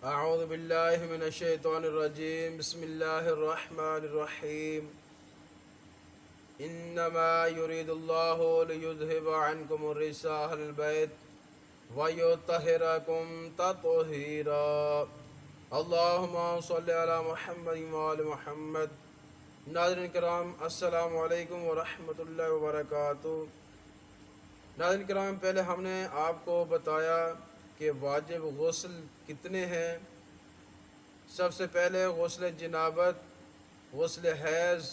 اعوذ باللہ من الشیطان الرجیم بسم اللہ الرحمن الرحیم انما یرید اللہ لیذہب عنکم الرجس اہل البیت ویطہرکم تطہیرا اللہم صلی علی محمد وآل محمد۔ ناظرین کرام، السلام علیکم ورحمۃ اللہ وبرکاتہ۔ ناظرین کرام، پہلے ہم نے آپ کو بتایا کہ واجب غسل کتنے ہیں۔ سب سے پہلے غسل جنابت، غسل حیض،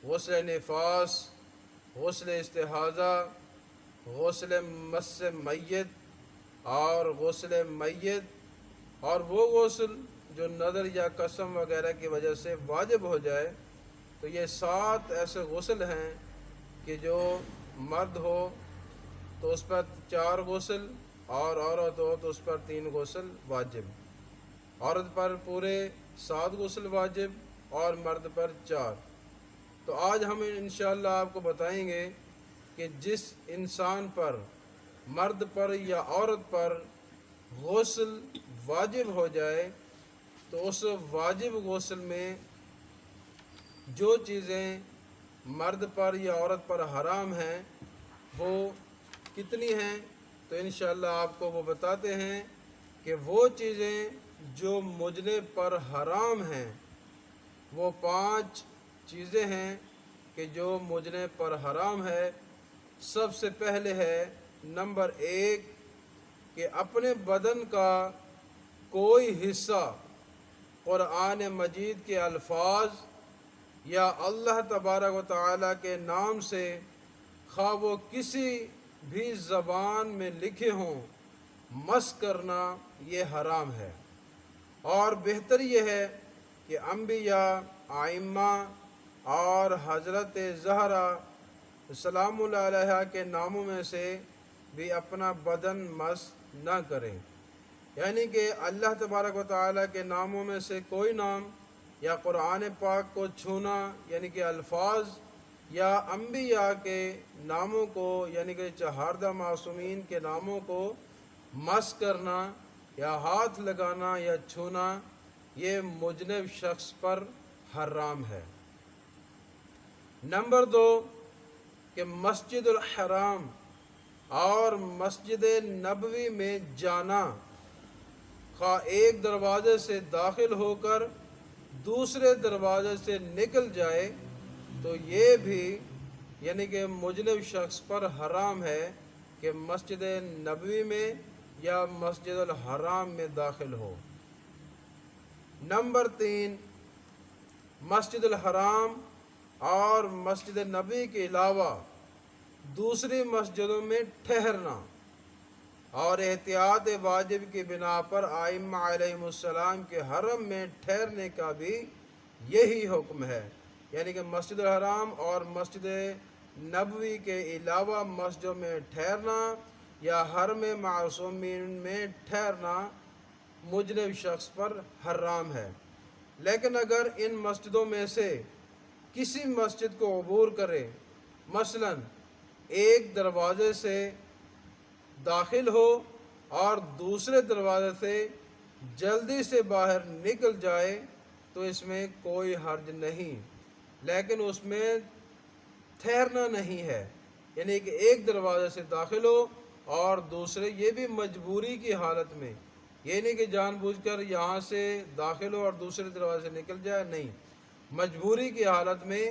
غسل نفاس، غسل استحاضہ، غسل مس میت اور غسل میت، اور وہ غسل جو نظر یا قسم وغیرہ کی وجہ سے واجب ہو جائے۔ تو یہ 7 ایسے غسل ہیں کہ جو مرد ہو تو اس پر 4 غسل، اور عورت ہو تو اس پر 3 غسل واجب۔ عورت پر پورے 7 غسل واجب اور مرد پر 4۔ تو آج ہم انشاءاللہ آپ کو بتائیں گے کہ جس انسان پر، مرد پر یا عورت پر غسل واجب ہو جائے تو اس واجب غسل میں جو چیزیں مرد پر یا عورت پر حرام ہیں وہ کتنی ہیں، تو انشاءاللہ آپ کو وہ بتاتے ہیں کہ وہ چیزیں جو مجنب پر حرام ہیں وہ 5 چیزیں ہیں کہ جو مجنب پر حرام ہے۔ سب سے پہلے ہے نمبر 1 کہ اپنے بدن کا کوئی حصہ قرآن مجید کے الفاظ یا اللہ تبارک و تعالیٰ کے نام سے، خواہ وہ کسی بھی زبان میں لکھے ہوں، مس کرنا یہ حرام ہے۔ اور بہتر یہ ہے کہ انبیاء، ائمہ اور حضرت زہرا سلام اللہ علیہا کے ناموں میں سے بھی اپنا بدن مس نہ کریں، یعنی کہ اللہ تبارک و تعالیٰ کے ناموں میں سے کوئی نام یا قرآن پاک کو چھونا یعنی کہ الفاظ، یا انبیاء کے ناموں کو یعنی کہ چہاردہ معصومین کے ناموں کو مس کرنا یا ہاتھ لگانا یا چھونا، یہ مجنب شخص پر حرام ہے۔ نمبر 2 کہ مسجد الحرام اور مسجد نبوی میں جانا، خواہ ایک دروازے سے داخل ہو کر دوسرے دروازے سے نکل جائے تو یہ بھی یعنی کہ مجنب شخص پر حرام ہے کہ مسجد نبوی میں یا مسجد الحرام میں داخل ہو۔ نمبر 3 مسجد الحرام اور مسجد نبوی کے علاوہ دوسری مسجدوں میں ٹھہرنا، اور احتیاط واجب کی بنا پر ائمہ علیہم السلام کے حرم میں ٹھہرنے کا بھی یہی حکم ہے، یعنی کہ مسجد الحرام اور مسجد نبوی کے علاوہ مسجدوں میں ٹھہرنا یا حرم معصومین میں ٹھہرنا مجنب شخص پر حرام ہے۔ لیکن اگر ان مسجدوں میں سے کسی مسجد کو عبور کرے، مثلا ایک دروازے سے داخل ہو اور دوسرے دروازے سے جلدی سے باہر نکل جائے تو اس میں کوئی حرج نہیں، لیکن اس میں ٹھہرنا نہیں ہے، یعنی کہ ایک دروازے سے داخل ہو اور دوسرے، یہ بھی مجبوری کی حالت میں، یہ نہیں کہ جان بوجھ کر یہاں سے داخل ہو اور دوسرے دروازے سے نکل جائے، نہیں، مجبوری کی حالت میں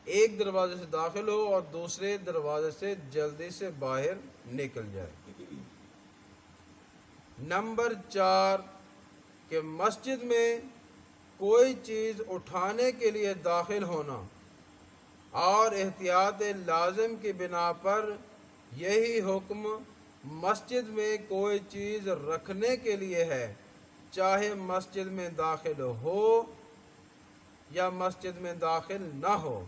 ایک دروازے سے داخل ہو اور دوسرے دروازے سے جلدی سے باہر نکل جائے۔ نمبر 4 کہ مسجد میں کوئی چیز اٹھانے کے لیے داخل ہونا، اور احتیاط لازم کی بنا پر یہی حکم مسجد میں کوئی چیز رکھنے کے لیے ہے، چاہے مسجد میں داخل ہو یا مسجد میں داخل نہ ہو۔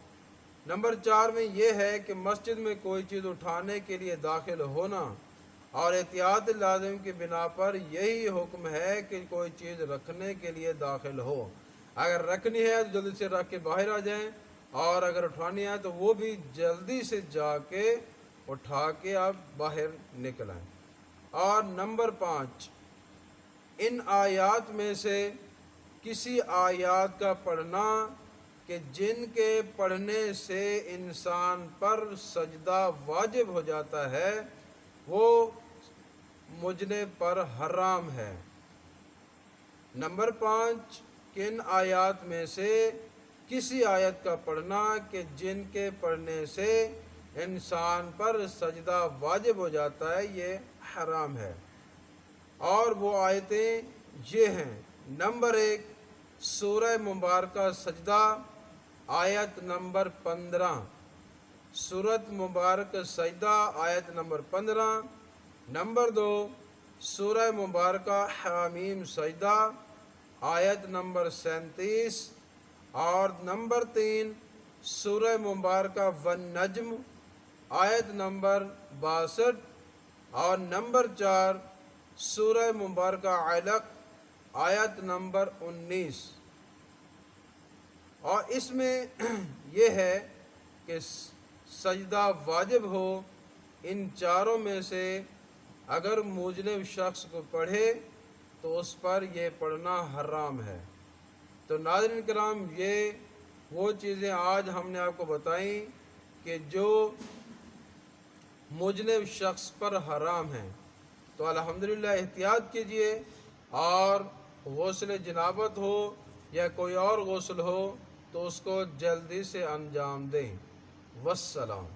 نمبر 4 میں یہ ہے کہ مسجد میں کوئی چیز اٹھانے کے لیے داخل ہونا اور احتیاط لازم کی بنا پر یہی حکم ہے کہ کوئی چیز رکھنے کے لیے داخل ہو۔ اگر رکھنی ہے تو جلدی سے رکھ کے باہر آ جائیں، اور اگر اٹھانی ہے تو وہ بھی جلدی سے جا کے اٹھا کے آپ باہر نکل آئیں۔ اور نمبر 5 ان آیات میں سے کسی آیات کا پڑھنا کہ جن کے پڑھنے سے انسان پر سجدہ واجب ہو جاتا ہے وہ مجنب پر حرام ہے۔ نمبر 5، کن آیات میں سے کسی آیت کا پڑھنا کہ جن کے پڑھنے سے انسان پر سجدہ واجب ہو جاتا ہے یہ حرام ہے۔ اور وہ آیتیں یہ ہیں: نمبر 1، سورہ مبارکہ سجدہ آیت نمبر 15، سورت مبارک سجدہ آیت نمبر 15۔ نمبر 2، سورہ مبارکہ حامیم سجدہ آیت نمبر 37۔ اور نمبر 3، سورہ مبارکہ والنجم آیت نمبر 62۔ اور نمبر 4، سورہ مبارکہ علق آیت نمبر 19۔ اور اس میں یہ ہے کہ سجدہ واجب ہو ان چاروں میں سے اگر مجنب شخص کو پڑھے تو اس پر یہ پڑھنا حرام ہے۔ تو ناظرین کرام، یہ وہ چیزیں آج ہم نے آپ کو بتائیں کہ جو مجنب شخص پر حرام ہیں۔ تو الحمدللہ احتیاط کیجئے، اور غسل جنابت ہو یا کوئی اور غسل ہو تو اس کو جلدی سے انجام دیں۔ والسلام۔